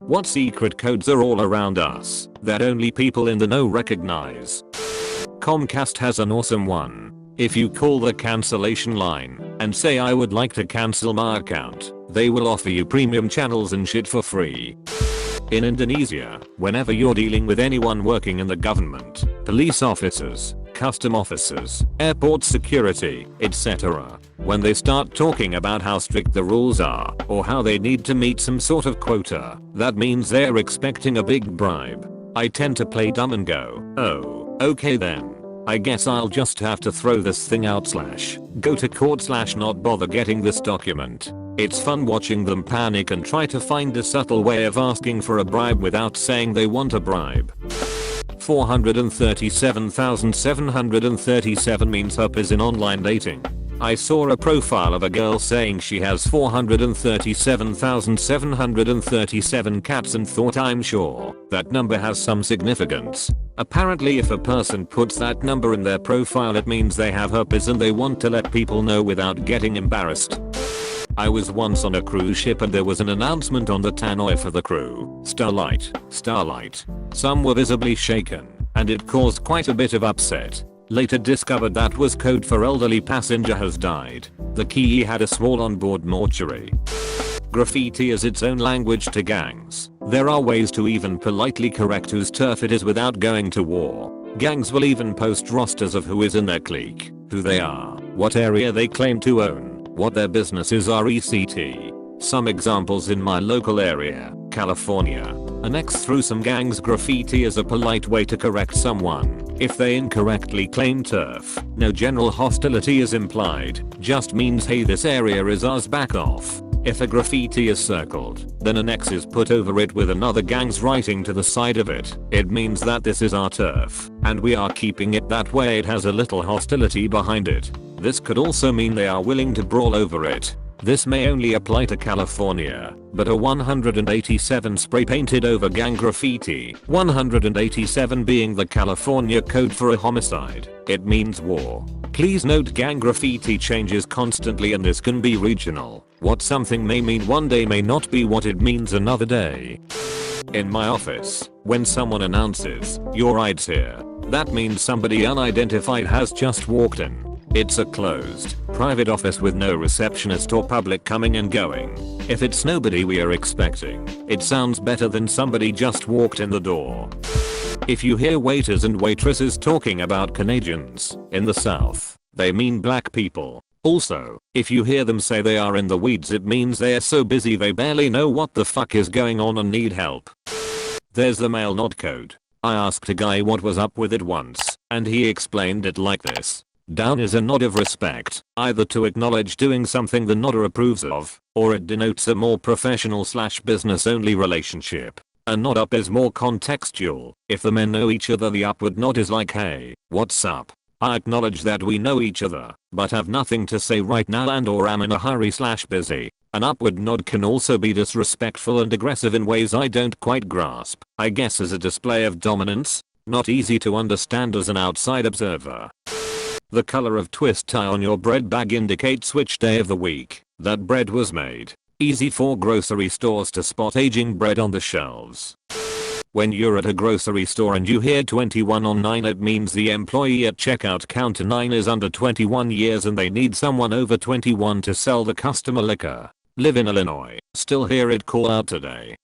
What secret codes are all around us that only people in the know recognize? Comcast has an awesome one. If you call the cancellation line and say I would like to cancel my account, they will offer you premium channels and shit for free. In Indonesia, whenever you're dealing with anyone working in the government, police officers, custom officers, airport security, etc., when they start talking about how strict the rules are or how they need to meet some sort of quota, that means they're expecting a big bribe. I tend to play dumb and go, oh, okay then. I guess I'll just have to throw this thing out / go to court / not bother getting this document. It's fun watching them panic and try to find a subtle way of asking for a bribe without saying they want a bribe. 437,737 means HUP is in online dating. I saw a profile of a girl saying she has 437,737 cats and thought I'm sure that number has some significance. Apparently if a person puts that number in their profile it means they have herpes and they want to let people know without getting embarrassed. I was once on a cruise ship and there was an announcement on the tannoy for the crew. Starlight, Starlight. Some were visibly shaken, and it caused quite a bit of upset. Later discovered that was code for elderly passenger has died. The key had a small onboard mortuary. Graffiti is its own language to gangs. There are ways to even politely correct whose turf it is without going to war. Gangs will even post rosters of who is in their clique, who they are, what area they claim to own, what their businesses are etc. Some examples in my local area, California. An ex threw some gangs graffiti as a polite way to correct someone. If they incorrectly claim turf, no general hostility is implied, just means hey this area is ours back off. If a graffiti is circled, then an X is put over it with another gang's writing to the side of it. It means that this is our turf, and we are keeping it that way. It has a little hostility behind it. This could also mean they are willing to brawl over it. This may only apply to California, but a 187 spray painted over gang graffiti, 187 being the California code for a homicide. It means war. Please note gang graffiti changes constantly and this can be regional. What something may mean one day may not be what it means another day. In my office, when someone announces, "Your ride's here," that means somebody unidentified has just walked in. It's a closed, private office with no receptionist or public coming and going. If it's nobody we are expecting, it sounds better than somebody just walked in the door. If you hear waiters and waitresses talking about Canadians in the South, they mean black people. Also, if you hear them say they are in the weeds it means they are so busy they barely know what the fuck is going on and need help. There's the male nod code. I asked a guy what was up with it once, and he explained it like this. Down is a nod of respect, either to acknowledge doing something the nodder approves of, or it denotes a more professional / business only relationship. A nod up is more contextual. If the men know each other the upward nod is like hey, what's up? I acknowledge that we know each other, but have nothing to say right now and or am in a hurry / busy. An upward nod can also be disrespectful and aggressive in ways I don't quite grasp. I guess as a display of dominance, not easy to understand as an outside observer. The color of twist tie on your bread bag indicates which day of the week that bread was made. Easy for grocery stores to spot aging bread on the shelves. When you're at a grocery store and you hear 21 on 9 it means the employee at checkout counter 9 is under 21 years and they need someone over 21 to sell the customer liquor. Live in Illinois, still hear it call out today.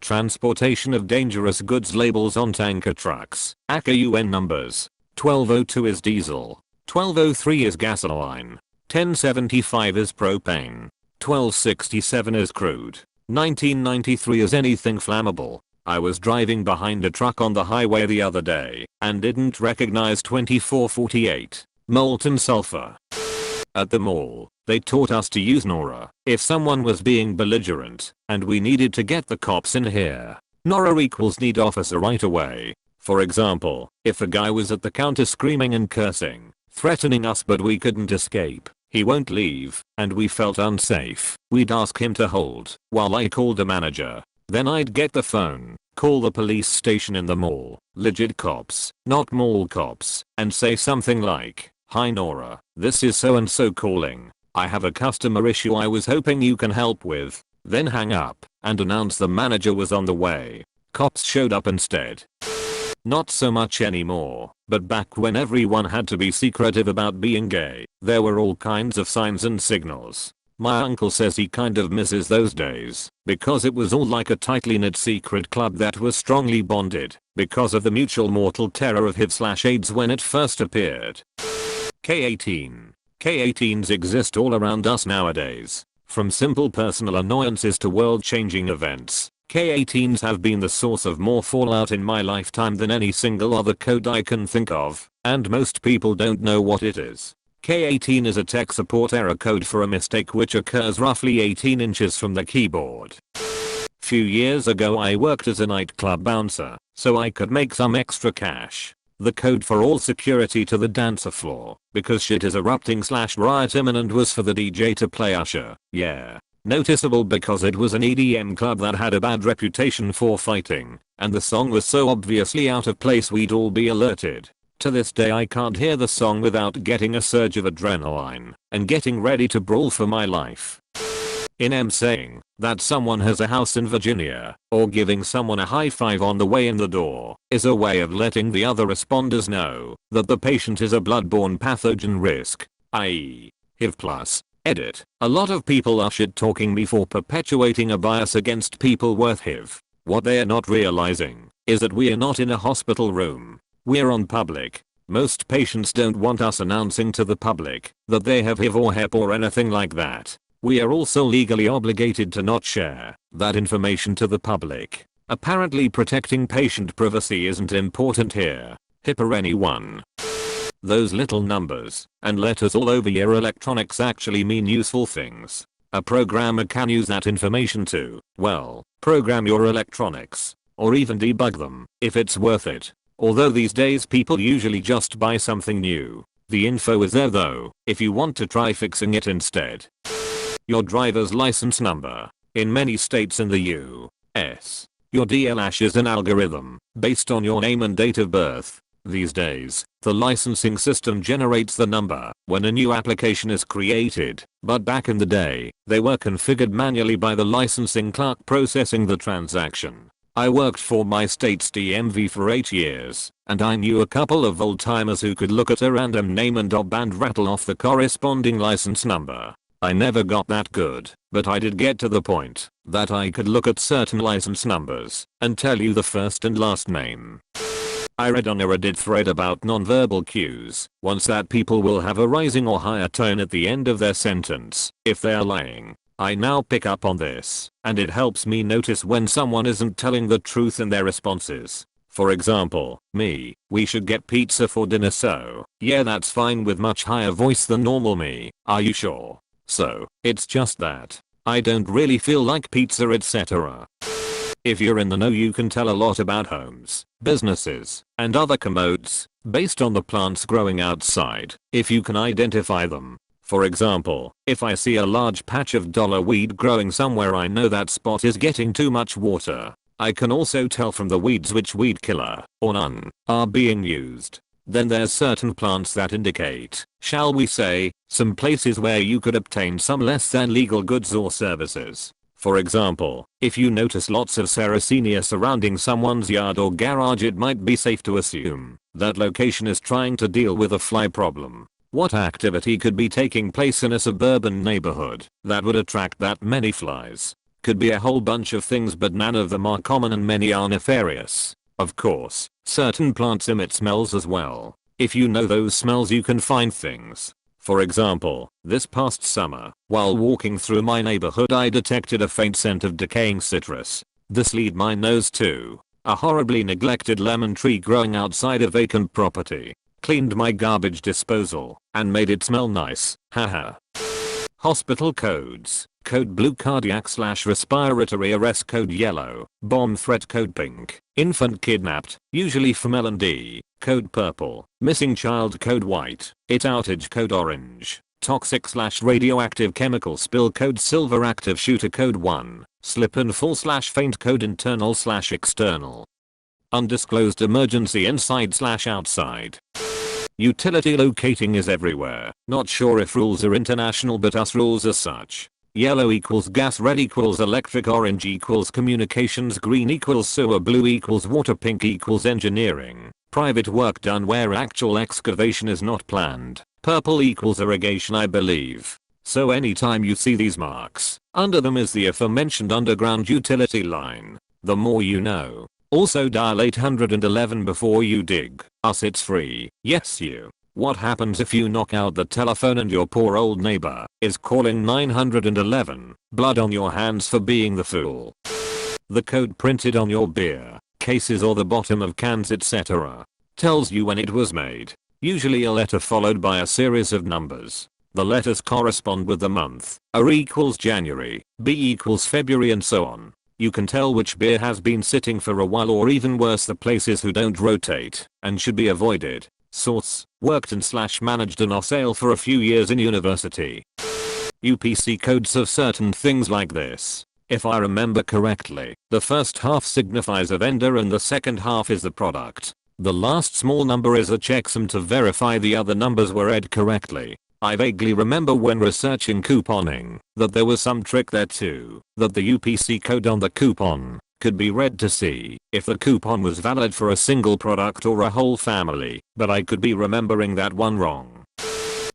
Transportation of dangerous goods labels on tanker trucks. ACA UN numbers. 1202 is diesel. 1203 is gasoline. 1075 is propane. 1267 is crude. 1993 is anything flammable. I was driving behind a truck on the highway the other day and didn't recognize 2448. Molten sulfur. At the mall, they taught us to use Nora if someone was being belligerent and we needed to get the cops in here. Nora equals need officer right away. For example, if a guy was at the counter screaming and cursing, threatening us but we couldn't escape, he won't leave, and we felt unsafe, we'd ask him to hold while I called a manager. Then I'd get the phone, call the police station in the mall, legit cops, not mall cops, and say something like, "Hi Nora, this is so and so calling. I have a customer issue I was hoping you can help with." Then hang up and announced the manager was on the way. Cops showed up instead. Not so much anymore, but back when everyone had to be secretive about being gay, there were all kinds of signs and signals. My uncle says he kind of misses those days, because it was all like a tightly knit secret club that was strongly bonded, because of the mutual mortal terror of HIV/AIDS when it first appeared. K18. K18s exist all around us nowadays. From simple personal annoyances to world-changing events, K18s have been the source of more fallout in my lifetime than any single other code I can think of, and most people don't know what it is. K18 is a tech support error code for a mistake which occurs roughly 18 inches from the keyboard. Few years ago I worked as a nightclub bouncer, so I could make some extra cash. The code for all security to the dancer floor, because shit is erupting/riot imminent, was for the DJ to play Usher. Yeah. Noticeable because it was an EDM club that had a bad reputation for fighting, and the song was so obviously out of place we'd all be alerted. To this day I can't hear the song without getting a surge of adrenaline and getting ready to brawl for my life. In saying that someone has a house in Virginia, or giving someone a high five on the way in the door, is a way of letting the other responders know that the patient is a bloodborne pathogen risk, i.e. HIV+. Edit. A lot of people are shit talking me for perpetuating a bias against people with HIV. What they are not realizing is that we are not in a hospital room. We're on public. Most patients don't want us announcing to the public that they have HIV or HEP or anything like that. We are also legally obligated to not share that information to the public. Apparently protecting patient privacy isn't important here. HIP or anyone. Those little numbers and letters all over your electronics actually mean useful things. A programmer can use that information to, well, program your electronics, or even debug them, if it's worth it. Although these days people usually just buy something new. The info is there though, if you want to try fixing it instead. Your driver's license number. In many states in the US, your DLAsh is an algorithm based on your name and date of birth. These days, the licensing system generates the number when a new application is created, but back in the day, they were configured manually by the licensing clerk processing the transaction. I worked for my state's DMV for 8 years, and I knew a couple of old-timers who could look at a random name and dob and rattle off the corresponding license number. I never got that good, but I did get to the point that I could look at certain license numbers and tell you the first and last name. I read on a Reddit thread about nonverbal cues once that people will have a rising or higher tone at the end of their sentence if they are lying. I now pick up on this, and it helps me notice when someone isn't telling the truth in their responses. For example, me, we should get pizza for dinner, so, yeah, that's fine, with much higher voice than normal me, are you sure? So, it's just that I don't really feel like pizza, etc. If you're in the know, you can tell a lot about homes, businesses, and other commodes based on the plants growing outside, if you can identify them. For example, if I see a large patch of dollar weed growing somewhere, I know that spot is getting too much water. I can also tell from the weeds which weed killer, or none, are being used. Then there's certain plants that indicate, shall we say, some places where you could obtain some less than legal goods or services. For example, if you notice lots of Sarracenia surrounding someone's yard or garage, it might be safe to assume that location is trying to deal with a fly problem. What activity could be taking place in a suburban neighborhood that would attract that many flies? Could be a whole bunch of things, but none of them are common and many are nefarious. Of course, certain plants emit smells as well. If you know those smells, you can find things. For example, this past summer, while walking through my neighborhood, I detected a faint scent of decaying citrus. This led my nose to a horribly neglected lemon tree growing outside a vacant property. Cleaned my garbage disposal and made it smell nice, haha. Hospital codes. Code blue, cardiac/respiratory arrest code yellow, bomb threat code pink, infant kidnapped, usually from L&D, code purple, missing child code white, IT outage code orange, toxic/radioactive chemical spill code silver, active shooter code 1, slip and fall/faint code internal/external. Undisclosed emergency inside/outside. Utility locating is everywhere. Not sure if rules are international, but us rules are such. Yellow equals gas, red equals electric, orange equals communications, green equals sewer, blue equals water, pink equals engineering. Private work done where actual excavation is not planned. Purple equals irrigation, I believe. So anytime you see these marks, under them is the aforementioned underground utility line. The more you know. Also dial 811 before you dig. Us, it's free. Yes, you. What happens if you knock out the telephone and your poor old neighbor is calling 911? Blood on your hands for being the fool. The code printed on your beer cases or the bottom of cans, etc. tells you when it was made. Usually a letter followed by a series of numbers. The letters correspond with the month. A equals January, B equals February, and so on. You can tell which beer has been sitting for a while, or even worse, the places who don't rotate and should be avoided. Source: worked and / managed an sale for a few years in university. UPC codes of certain things like this. If I remember correctly, the first half signifies a vendor and the second half is the product. The last small number is a checksum to verify the other numbers were read correctly. I vaguely remember when researching couponing that there was some trick there too, that the UPC code on the coupon could be read to see if the coupon was valid for a single product or a whole family, but I could be remembering that one wrong.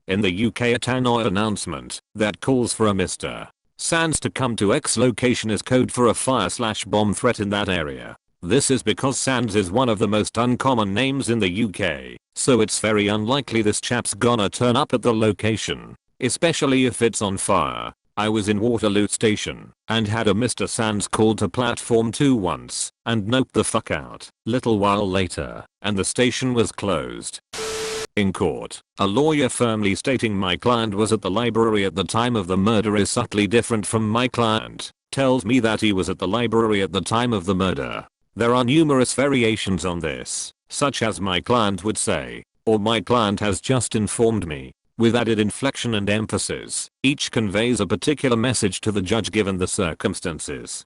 In the UK, a tannoy announcement that calls for a Mr. Sands to come to X location is code for a fire/bomb threat in that area. This is because Sands is one of the most uncommon names in the UK, so it's very unlikely this chap's gonna turn up at the location, especially if it's on fire. I was in Waterloo Station and had a Mr. Sands call to platform 2 once and noped the fuck out. Little while later, and the station was closed. In court, a lawyer firmly stating my client was at the library at the time of the murder is subtly different from my client tells me that he was at the library at the time of the murder. There are numerous variations on this, such as my client would say, or my client has just informed me, with added inflection and emphasis. Each conveys a particular message to the judge given the circumstances.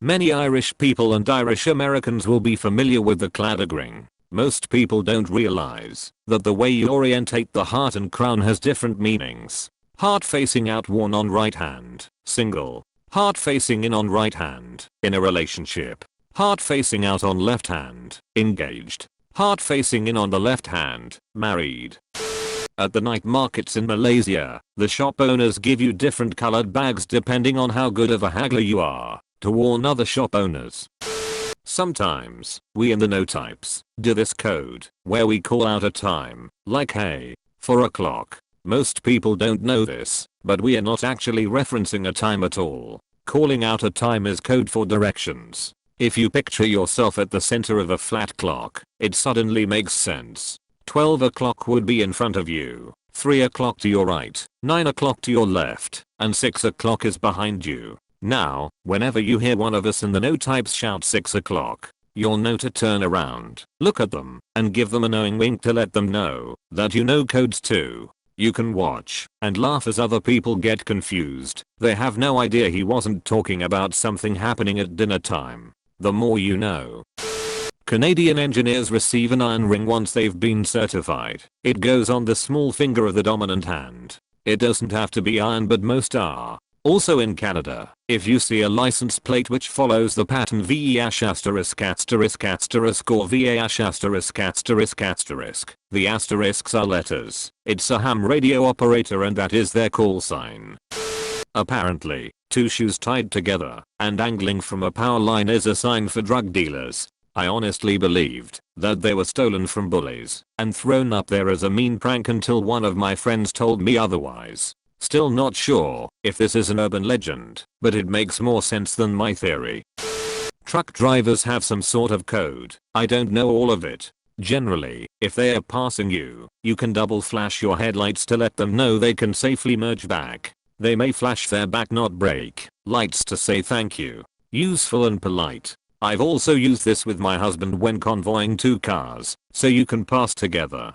Many Irish people and Irish Americans will be familiar with the claddagring. Most people don't realize that the way you orientate the heart and crown has different meanings. Heart facing out, worn on right hand, single. Heart facing in on right hand, in a relationship. Heart facing out on left hand, engaged. Heart facing in on the left hand, married. At the night markets in Malaysia, the shop owners give you different colored bags depending on how good of a haggler you are, to warn other shop owners. Sometimes, we in the no types do this code, where we call out a time, like hey, 4 o'clock. Most people don't know this, but we are not actually referencing a time at all. Calling out a time is code for directions. If you picture yourself at the center of a flat clock, it suddenly makes sense. 12 o'clock would be in front of you, 3 o'clock to your right, 9 o'clock to your left, and 6 o'clock is behind you. Now, whenever you hear one of us in the no types shout 6 o'clock, you'll know to turn around, look at them, and give them a knowing wink to let them know that you know codes too. You can watch and laugh as other people get confused. They have no idea he wasn't talking about something happening at dinner time. The more you know. Canadian engineers receive an iron ring once they've been certified. It goes on the small finger of the dominant hand. It doesn't have to be iron, but most are. Also in Canada, if you see a license plate which follows the pattern VE*** or VA***, the asterisks are letters. It's a ham radio operator and that is their call sign. Apparently, 2 shoes tied together and angling from a power line is a sign for drug dealers. I honestly believed that they were stolen from bullies and thrown up there as a mean prank until one of my friends told me otherwise. Still not sure if this is an urban legend, but it makes more sense than my theory. Truck drivers have some sort of code. I don't know all of it. Generally, if they are passing you, you can double flash your headlights to let them know they can safely merge back. They may flash their back, not brake lights, to say thank you. Useful and polite. I've also used this with my husband when convoying 2 cars, so you can pass together.